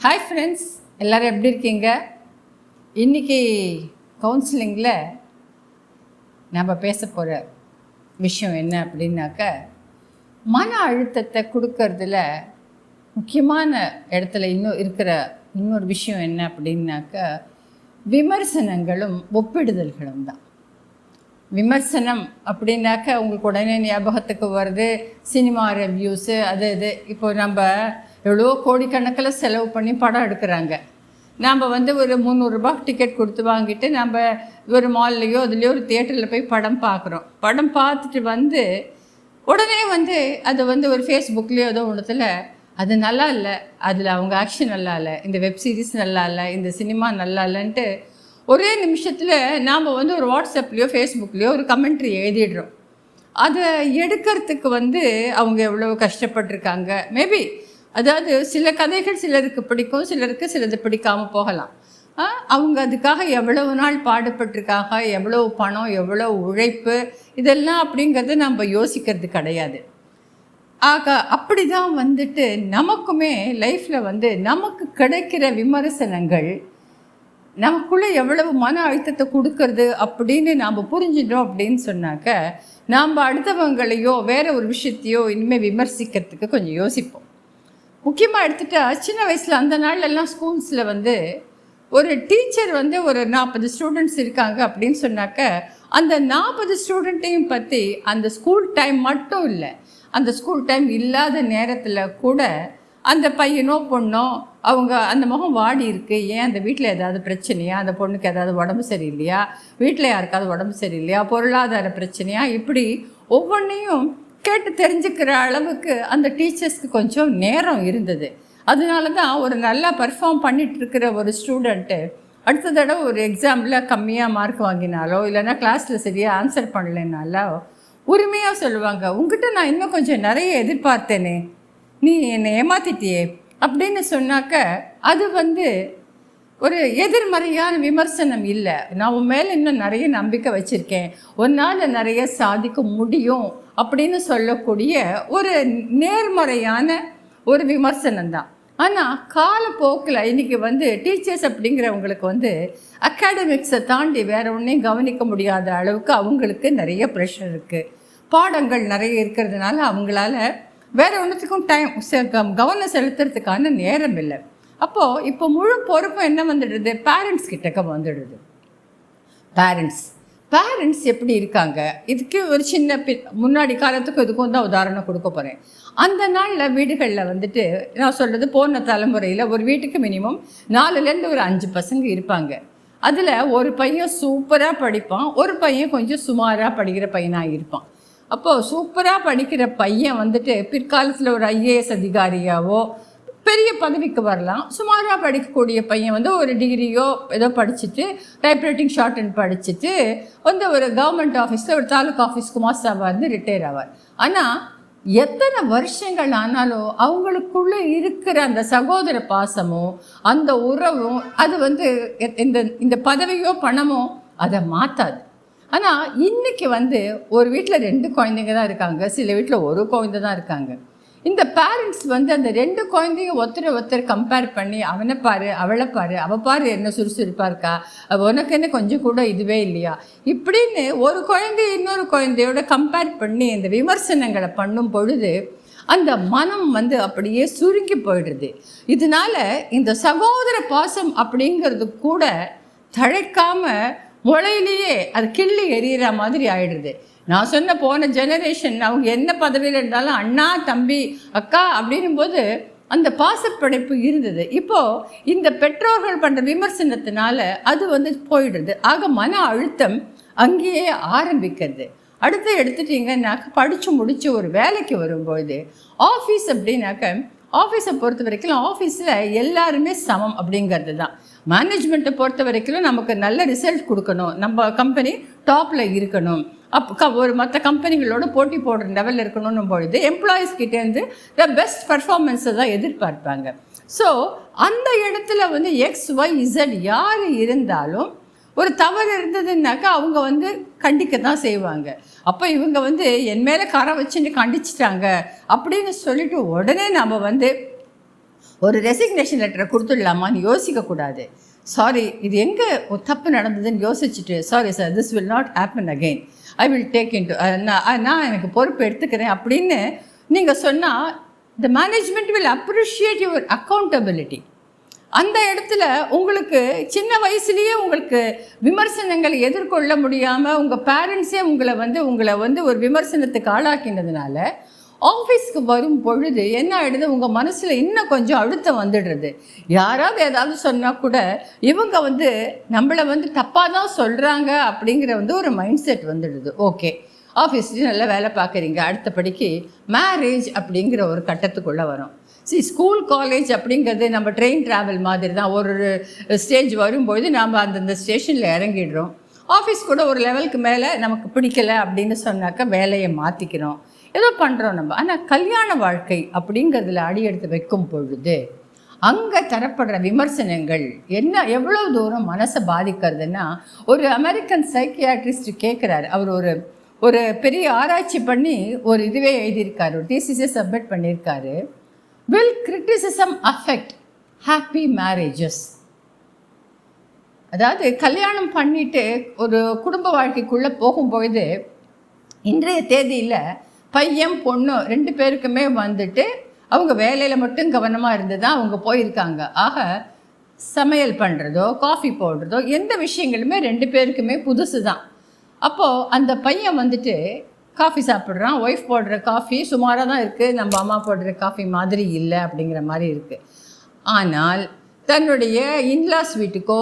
Hi friends, எல்லோரும் எப்படி இருக்கீங்க? இன்றைக்கி கவுன்சிலிங்கில் நம்ம பேச போகிற விஷயம் என்ன அப்படின்னாக்க, மன அழுத்தத்தை கொடுக்கறதுல முக்கியமான இடத்துல இன்னொரு விஷயம் என்ன அப்படின்னாக்க, விமர்சனங்களும் ஒப்பிடுதல்களும் தான். விமர்சனம் அப்படின்னாக்க உங்களுக்கு உடனே ஞாபகத்துக்கு வருது சினிமா ரிவ்யூஸு, அது இப்போ நம்ம எவ்வளோ கோடிக்கணக்கில் செலவு பண்ணி படம் எடுக்கிறாங்க. நாம் ஒரு 300 ரூபா டிக்கெட் கொடுத்து வாங்கிட்டு நம்ம ஒரு மால்லையோ அதுலேயோ ஒரு தியேட்டரில் போய் படம் பார்க்குறோம். படம் பார்த்துட்டு உடனே அது ஒரு ஃபேஸ்புக்லேயோ ஏதோ ஒன்றுத்தில் அது நல்லா இல்லை, அதில் அவங்க ஆக்ஷன் நல்லா இல்லை, இந்த வெப் சீரிஸ் நல்லா இல்லை, இந்த சினிமா நல்லா இல்லைன்ட்டு ஒரே நிமிஷத்தில் நாம் ஒரு வாட்ஸ்அப்லேயோ ஃபேஸ்புக்லேயோ ஒரு கமெண்ட்ரி எழுதிடுறோம். அதை எடுக்கிறதுக்கு அவங்க எவ்வளோ கஷ்டப்பட்டிருக்காங்க. மேபி அதாவது சில கதைகள் சிலருக்கு பிடிக்கும், சிலருக்கு சிலது பிடிக்காமல் போகலாம். அவங்க அதுக்காக எவ்வளவு நாள் பாடுபட்டிருக்காங்க, எவ்வளோ பணம், எவ்வளோ உழைப்பு, இதெல்லாம் அப்படிங்கிறது நம்ம யோசிக்கிறது கிடையாது. ஆக அப்படி தான் நமக்குமே லைஃப்பில் நமக்கு கிடைக்கிற விமர்சனங்கள் நமக்குள்ளே எவ்வளவு மன அழுத்தத்தை கொடுக்கறது அப்படின்னு நாம் புரிஞ்சிட்டோம் அப்படின்னு சொன்னாக்க, நாம் அடுத்தவங்களையோ வேறு ஒரு விஷயத்தையோ இனிமேல் விமர்சிக்கிறதுக்கு கொஞ்சம் யோசிப்போம். முக்கியமாக எடுத்துகிட்டா சின்ன வயசில் அந்த நாள்லெல்லாம் ஸ்கூல்ஸில் ஒரு டீச்சர் ஒரு 40 ஸ்டூடெண்ட்ஸ் இருக்காங்க அப்படின்னு சொன்னாக்க, அந்த 40 ஸ்டூடெண்ட்டையும் பற்றி அந்த ஸ்கூல் டைம் மட்டும் இல்லை, அந்த ஸ்கூல் டைம் இல்லாத நேரத்தில் கூட அந்த பையனோ பொண்ணோ அவங்க அந்த முகம் வாடி இருக்குது, ஏன் அந்த வீட்டில் ஏதாவது பிரச்சனையா, அந்த பொண்ணுக்கு ஏதாவது உடம்பு சரியில்லையா, வீட்டில் யாருக்காவது உடம்பு சரியில்லையா, பொருளாதார பிரச்சனையா, இப்படி ஒவ்வொன்றையும் கேட்டு தெரிஞ்சுக்கிற அளவுக்கு அந்த டீச்சர்ஸ்க்கு கொஞ்சம் நேரம் இருந்தது. அதனால தான் ஒரு நல்லா பர்ஃபார்ம் பண்ணிகிட்ருக்கிற ஒரு ஸ்டூடெண்ட்டு அடுத்த தடவை ஒரு எக்ஸாமில் கம்மியாக மார்க் வாங்கினாலோ இல்லைன்னா கிளாஸில் சரியாக ஆன்சர் பண்ணலைனாலோ உரிமையாக சொல்லுவாங்க, உங்ககிட்ட நான் இன்னும் கொஞ்சம் நிறைய எதிர்பார்த்தேனே, நீ என்னை ஏமாத்திட்டியே அப்படின்னு சொன்னாக்க, அது ஒரு எதிர்மறையான விமர்சனம் இல்லை. நான் உன் மேலே இன்னும் நிறைய நம்பிக்கை வச்சுருக்கேன், ஒன்றால் நிறைய சாதிக்க முடியும் அப்படின்னு சொல்லக்கூடிய ஒரு நேர்மறையான ஒரு விமர்சனம் தான். ஆனால் காலப்போக்கில் இன்றைக்கி டீச்சர்ஸ் அப்படிங்கிறவங்களுக்கு அகாடமிக்ஸை தாண்டி வேறு ஒன்றையும் கவனிக்க முடியாத அளவுக்கு அவங்களுக்கு நிறைய ப்ரெஷர் இருக்குது. பாடங்கள் நிறைய இருக்கிறதுனால அவங்களால வேறு ஒன்றுத்துக்கும் கவனம் செலுத்துறதுக்கான நேரம் இல்லை. அப்போது இப்போ முழு பொறுப்பும் என்ன வந்துடுது, பேரண்ட்ஸ் கிட்டக்க வந்துடுது. பேரண்ட்ஸ் எப்படி இருக்காங்க, இதுக்கு ஒரு சின்ன முன்னாடி காலத்துக்கும் இதுக்கும் தான் உதாரணம் கொடுக்க போகிறேன். அந்த நாளில் வீடுகளில் நான் சொல்கிறது போன தலைமுறையில் ஒரு வீட்டுக்கு மினிமம் 4லேருந்து ஒரு 5 பசங்க இருப்பாங்க. அதில் ஒரு பையன் சூப்பராக படிப்பான், ஒரு பையன் கொஞ்சம் சுமாராக படிக்கிற பையனாக இருப்பான். அப்போது சூப்பராக படிக்கிற பையன் பிற்காலத்தில் ஒரு IAS அதிகாரியாவோ பெரிய பதவிக்கு வரலாம். சுமாராக படிக்கக்கூடிய பையன் ஒரு டிகிரியோ ஏதோ படிச்சுட்டு டைப்ரைட்டிங் ஷார்ட் அண்ட் படிச்சுட்டு ஒரு கவர்மெண்ட் ஆஃபீஸில் ஒரு தாலுக்கா ஆஃபீஸ் குமாஸ்தாவாக ரிட்டையர் ஆவார். ஆனால் எத்தனை வருஷங்கள் ஆனாலும் அவங்களுக்குள்ளே இருக்கிற அந்த சகோதர பாசமும் அந்த உறவும் அது இந்த பதவியோ பணமோ அதை மாற்றாது. ஆனால் இன்றைக்கி ஒரு வீட்டில் 2 குழந்தைங்க தான் இருக்காங்க, சில வீட்டில் ஒரு குழந்தை தான் இருக்காங்க. இந்த பேரண்ட்ஸ் அந்த 2 குழந்தைங்க ஒருத்தர் கம்பேர் பண்ணி, அவனை பாரு அவளை பாரு, அவள் பாரு என்ன சுறுசுறுப்பாக இருக்கா, உனக்கு என்ன கொஞ்சம் கூட இதுவே இல்லையா, இப்படின்னு ஒரு குழந்தை இன்னொரு குழந்தையோட கம்பேர் பண்ணி இந்த விமர்சனங்களை பண்ணும் பொழுது அந்த மனம் அப்படியே சுருங்கி போயிடுது. இதனால இந்த சகோதர பாசம் அப்படிங்கிறது கூட தழைக்காமல் முளையிலேயே அது கிள்ளி எறிகிற மாதிரி ஆயிடுது. நான் சொன்ன போன ஜெனரேஷன் அவங்க என்ன பதவியில் இருந்தாலும் அண்ணா தம்பி அக்கா அப்படின்னும் போது அந்த பாசப்படைப்பு இருந்தது. இப்போது இந்த பெற்றோர்கள் பண்ணுற விமர்சனத்தினால அது போயிடுது. ஆக மன அழுத்தம் அங்கேயே ஆரம்பிக்கிறது. அடுத்து எடுத்துட்டிங்கன்னாக்க படித்து முடித்து ஒரு வேலைக்கு வரும்பொழுது ஆஃபீஸ் அப்படின்னாக்க, ஆஃபீஸை பொறுத்த வரைக்கும் ஆஃபீஸில் எல்லாருமே சமம் அப்படிங்கிறது தான். மேனேஜ்மெண்ட்டை பொறுத்த வரைக்கும் நமக்கு நல்ல ரிசல்ட் கொடுக்கணும், நம்ம கம்பெனி டாப்பில் இருக்கணும், ஒரு மற்ற கம்பெனிகளோட போட்டி போடுற லெவலில் இருக்கணும் பொழுது எம்ப்ளாயீஸ் கிட்டேருந்து த பெஸ்ட் பர்ஃபார்மன்ஸை தான் எதிர்பார்ப்பாங்க. ஸோ அந்த இடத்துல XYZ யார் இருந்தாலும் ஒரு தவறு இருந்ததுன்னாக்கா அவங்க கண்டிக்க தான் செய்வாங்க. அப்போ இவங்க என் மேலே கரை வச்சுன்னு கண்டிச்சிட்டாங்க அப்படின்னு சொல்லிட்டு உடனே நம்ம ஒரு ரெசிக்னேஷன் லெட்டரை கொடுத்துடலாமான்னு யோசிக்கக்கூடாது. சாரி, இது எங்கே ஒரு தப்பு நடந்ததுன்னு யோசிச்சுட்டு, sorry sir, this will not happen again, I will take in to, நான் எனக்கு பொறுப்பு எடுத்துக்கிறேன் அப்படின்னு நீங்கள் சொன்னால், the management will appreciate your accountability. அந்த இடத்துல உங்களுக்கு சின்ன வயசுலேயே உங்களுக்கு விமர்சனங்களை எதிர்கொள்ள முடியாமல் உங்கள் பேரண்ட்ஸே உங்களை ஒரு விமர்சனத்துக்கு ஆளாக்கினதுனால ஆஃபீஸ்க்கு வரும் பொழுது என்ன ஆகிடுது, உங்கள் மனசில் இன்னும் கொஞ்சம் அழுத்தம் வந்துடுறது. யாராவது ஏதாவது சொன்னால் கூட இவங்க நம்மளை தப்பாக தான் சொல்கிறாங்க அப்படிங்கிற ஒரு மைண்ட் செட் வந்துடுது. ஓகே, ஆஃபீஸ்லேயும் நல்லா வேலை பார்க்குறீங்க, அடுத்தபடிக்கு மேரேஜ் அப்படிங்கிற ஒரு கட்டத்துக்குள்ளே வரும். ஸ்கூல் காலேஜ் அப்படிங்கிறது நம்ம ட்ரெயின் ட்ராவல் மாதிரி தான். ஒரு ஸ்டேஜ் வரும்பொழுது நாம் அந்தந்த ஸ்டேஷனில் இறங்கிடுறோம். ஆஃபீஸ் கூட ஒரு லெவலுக்கு மேலே நமக்கு பிடிக்கலை அப்படின்னு சொன்னாக்கா வேலையை மாற்றிக்கிறோம், ஏதோ பண்ணுறோம் நம்ம. ஆனால் கல்யாண வாழ்க்கை அப்படிங்கிறதுல அடியெடுத்து வைக்கும் பொழுது அங்கே தரப்படுற விமர்சனங்கள் எவ்வளோ தூரம் மனசை பாதிக்கிறதுன்னா, ஒரு அமெரிக்கன் சைக்கியாட்ரிஸ்ட் கேட்குறாரு. அவர் ஒரு பெரிய ஆராய்ச்சி பண்ணி ஒரு இதுவே எழுதியிருக்காரு, ஒரு தீசிஸை சப்மிட் பண்ணியிருக்காரு. Will criticism affect happy marriages? அதாவது கல்யாணம் பண்ணிட்டு ஒரு குடும்ப வாழ்க்கைக்குள்ளே போகும்பொழுது இன்றைய தேதியில் பையன் பொண்ணு 2 பேருக்குமே அவங்க வேலையில் மட்டும் கவனமாக இருந்து தான் அவங்க போயிருக்காங்க. ஆக சமையல் பண்ணுறதோ காஃபி போடுறதோ எந்த விஷயங்களுமே 2 பேருக்குமே புதுசு தான். அப்போது அந்த பையன் காஃபி சாப்பிட்றான், ஒய்ஃப் போடுற காஃபி சுமாராக தான் இருக்குது, நம்ம அம்மா போடுற காஃபி மாதிரி இல்லை அப்படிங்கிற மாதிரி இருக்குது. ஆனால் தன்னுடைய இன்லாஸ் வீட்டுக்கோ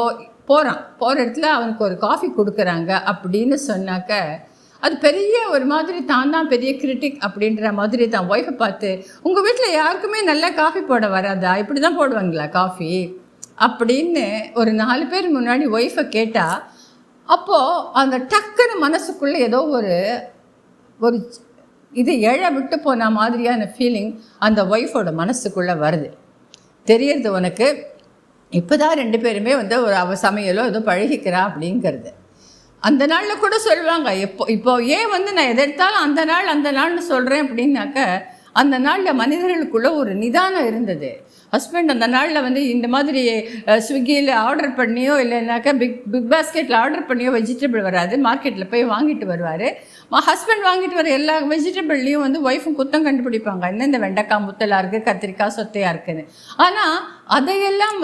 போகிற இடத்துல அவனுக்கு ஒரு காஃபி கொடுக்குறாங்க அப்படின்னு சொன்னாக்க அது பெரிய ஒரு மாதிரி தான் பெரிய கிரிட்டிக் அப்படின்ற மாதிரி தான். ஒய்ஃபை பார்த்து, உங்கள் வீட்டில் யாருக்குமே நல்லா காஃபி போட வராதா, இப்படி தான் போடுவாங்களா காஃபி அப்படின்னு ஒரு 4 பேர் முன்னாடி ஒய்ஃபை கேட்டால், அப்போது அந்த டக்குன்னு மனசுக்குள்ளே ஏதோ ஒரு இது விட்டு போன மாதிரியான ஃபீலிங் அந்த ஒய்ஃபோட மனசுக்குள்ளே வருது. தெரியறது உனக்கு இப்போ தான் 2 பேருமே ஒரு சமையலோ ஏதோ பழகிக்கிறா அப்படிங்கிறது. அந்த நாளில் கூட சொல்லுவாங்க, இப்போ ஏன் நான் எதை எடுத்தாலும் அந்த நாள்னு சொல்கிறேன் அப்படின்னாக்க, அந்த நாளில் மனிதர்களுக்குள்ளே ஒரு நிதானம் இருந்தது. ஹஸ்பண்ட் அந்த நாளில் இந்த மாதிரி ஸ்விக்கியில் ஆர்டர் பண்ணியோ இல்லைனாக்கா பிக் பாஸ்கெட்டில் ஆர்டர் பண்ணியோ வெஜிடபிள் வராது, மார்க்கெட்டில் போய் வாங்கிட்டு வருவார். ஹஸ்பண்ட் வாங்கிட்டு வர எல்லா வெஜிடபிள்லேயும் ஒய்ஃபும் குத்தம் கண்டுபிடிப்பாங்க, என்ன இந்த வெண்டைக்காய் முத்தலாக இருக்குது, கத்திரிக்காய் சொத்தையாக இருக்குதுன்னு. ஆனால் அதையெல்லாம்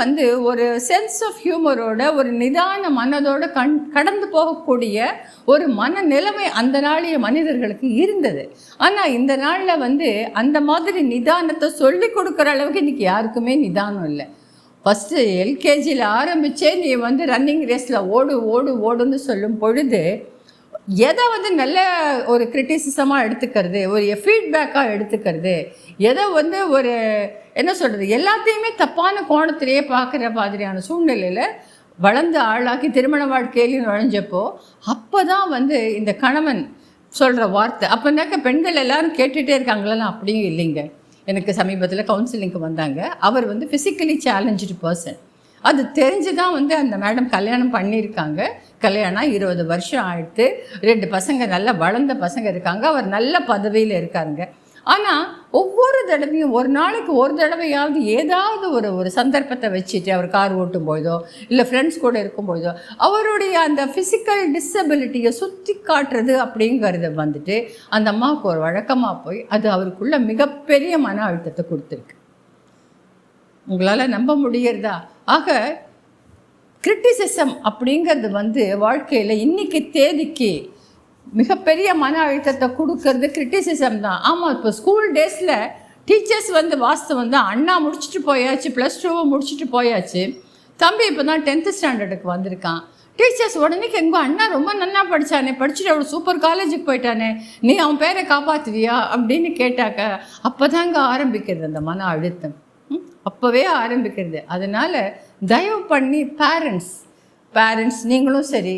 ஒரு சென்ஸ் ஆஃப் ஹியூமரோட ஒரு நிதான மனதோடு கடந்து போகக்கூடிய ஒரு மனநிலைமை அந்த நாளைய மனிதர்களுக்கு இருந்தது. ஆனால் இந்த நாளில் அந்த மாதிரி நிதானத்தை சொல்லி கொடுக்குற அளவுக்கு இன்றைக்கி யாருக்குமே நிதானம் இல்லை. ஃபஸ்ட்டு எல்கேஜியில் ஆரம்பித்தே நீ ரன்னிங் ரேஸில் ஓடுன்னு சொல்லும் பொழுது எதை நல்ல ஒரு கிரிட்டிசிசமாக எடுத்துக்கிறது, ஒரு ஃபீட்பேக்காக எடுத்துக்கிறது, எதை ஒரு என்ன சொல்கிறது, எல்லாத்தையுமே தப்பான கோணத்திலேயே பார்க்குற மாதிரியான சூழ்நிலையில் வளர்ந்து ஆளாக்கி திருமண வாழ்க்கையிலையும் நுழைஞ்சப்போ அப்போ தான் இந்த கணவன் சொல்கிற வார்த்தை. அப்போனாக்க பெண்கள் எல்லோரும் கேட்டுகிட்டே இருக்காங்களா? அப்படியும் இல்லைங்க. எனக்கு சமீபத்தில் கவுன்சிலிங்க்கு வந்தாங்க. அவர் ஃபிசிக்கலி சேலஞ்சு பர்சன். அது தெரிஞ்சு தான் அந்த மேடம் கல்யாணம் பண்ணியிருக்காங்க. கல்யாணம் 20 வருஷம் ஆகிடுத்து, 2 பசங்க நல்லா வளர்ந்த பசங்க இருக்காங்க, அவர் நல்ல பதவியில் இருக்காருங்க. ஆனால் ஒவ்வொரு தடவையும் ஒரு நாளைக்கு ஒரு தடவையாவது ஏதாவது ஒரு சந்தர்ப்பத்தை வச்சுட்டு அவர் கார் ஓட்டும் பொழுதோ இல்லை ஃப்ரெண்ட்ஸ் கூட இருக்கும்பொழுதோ அவருடைய அந்த ஃபிசிக்கல் டிசபிலிட்டியை சுற்றி காட்டுறது அப்படிங்கிறத அந்த அம்மாவுக்கு ஒரு வழக்கமாக போய் அது அவருக்குள்ள மிகப்பெரிய மன அழுத்தத்தை கொடுத்துருக்கு. உங்களால் நம்ப முடியறதா? ஆக கிரிட்டிசிசம் அப்படிங்கிறது வாழ்க்கையில் இன்றைக்கி தேதிக்கு மிகப்பெரிய மன அழுத்தத்தை கொடுக்கறது கிரிட்டிசிசம் தான். ஆமாம், இப்போ ஸ்கூல் டேஸில் டீச்சர்ஸ் வாஸ்தவம் தான், அண்ணா முடிச்சுட்டு போயாச்சு, +2 முடிச்சுட்டு போயாச்சு, தம்பி இப்போ தான் 10th ஸ்டாண்டர்டுக்கு வந்திருக்கான். டீச்சர்ஸ் உடனே எங்கள் அண்ணா ரொம்ப நல்லா படித்தானே, படிச்சுட்டு அவ்வளோ சூப்பர் காலேஜுக்கு போயிட்டானே, நீ அவன் பேரை காப்பாற்றுவியா அப்படின்னு கேட்டாக்க அப்போ தாங்க ஆரம்பிக்கிறது அந்த மன அழுத்தம். அப்போவே ஆரம்பிக்கிறது. அதனால் தயவு பண்ணி பேரண்ட்ஸ் நீங்களும் சரி,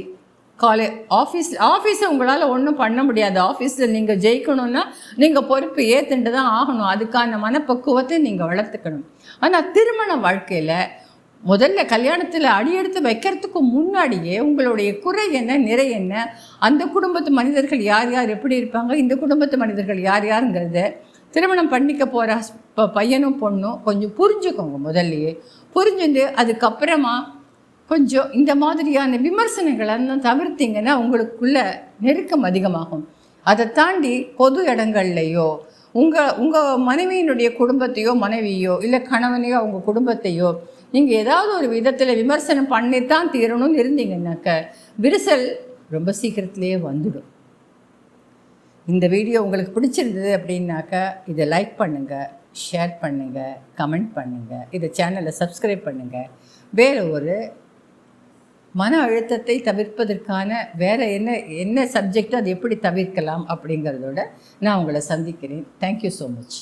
ஆஃபீஸை உங்களால் ஒன்றும் பண்ண முடியாது. ஆஃபீஸில் நீங்கள் ஜெயிக்கணும்னா நீங்கள் பொறுப்பு ஏற்றுண்டு தான் ஆகணும். அதுக்கான மனப்பக்குவத்தை நீங்கள் வளர்த்துக்கணும். ஆனால் திருமண வாழ்க்கையில் முதல்ல கல்யாணத்தில் அடியெடுத்து வைக்கிறதுக்கு முன்னாடியே உங்களுடைய குறை என்ன, நிறை என்ன, அந்த குடும்பத்து மனிதர்கள் யார் எப்படி இருப்பாங்க, இந்த குடும்பத்து மனிதர்கள் யாருங்கிறத திருமணம் பண்ணிக்க போகிற பையனும் பொண்ணும் கொஞ்சம் புரிஞ்சுக்கோங்க முதல்லையே. புரிஞ்சுட்டு அதுக்கப்புறமா கொஞ்சம் இந்த மாதிரியான விமர்சனங்களெல்லாம் தவிர்த்திங்கன்னா உங்களுக்குள்ள நெருக்கம் அதிகமாகும். அதை தாண்டி பொது இடங்கள்லையோ உங்கள் மனைவியினுடைய குடும்பத்தையோ மனைவியோ இல்லை கணவனையோ அவங்க குடும்பத்தையோ நீங்கள் ஏதாவது ஒரு விதத்தில் விமர்சனம் பண்ணித்தான் தீரணும்னு இருந்தீங்கன்னாக்க விரிசல் ரொம்ப சீக்கிரத்திலேயே வந்துடும். இந்த வீடியோ உங்களுக்கு பிடிச்சிருந்தது அப்படின்னாக்கா இதை லைக் பண்ணுங்கள், ஷேர் பண்ணுங்கள், கமெண்ட் பண்ணுங்கள், இதை சேனலை சப்ஸ்கிரைப் பண்ணுங்கள். வேறு ஒரு மன அழுத்தத்தை தவிர்ப்பதற்கான வேறு என்ன சப்ஜெக்ட் அது எப்படி தவிர்க்கலாம் அப்படிங்கிறதோட நான் உங்களை சந்திக்கிறேன். Thank you so much.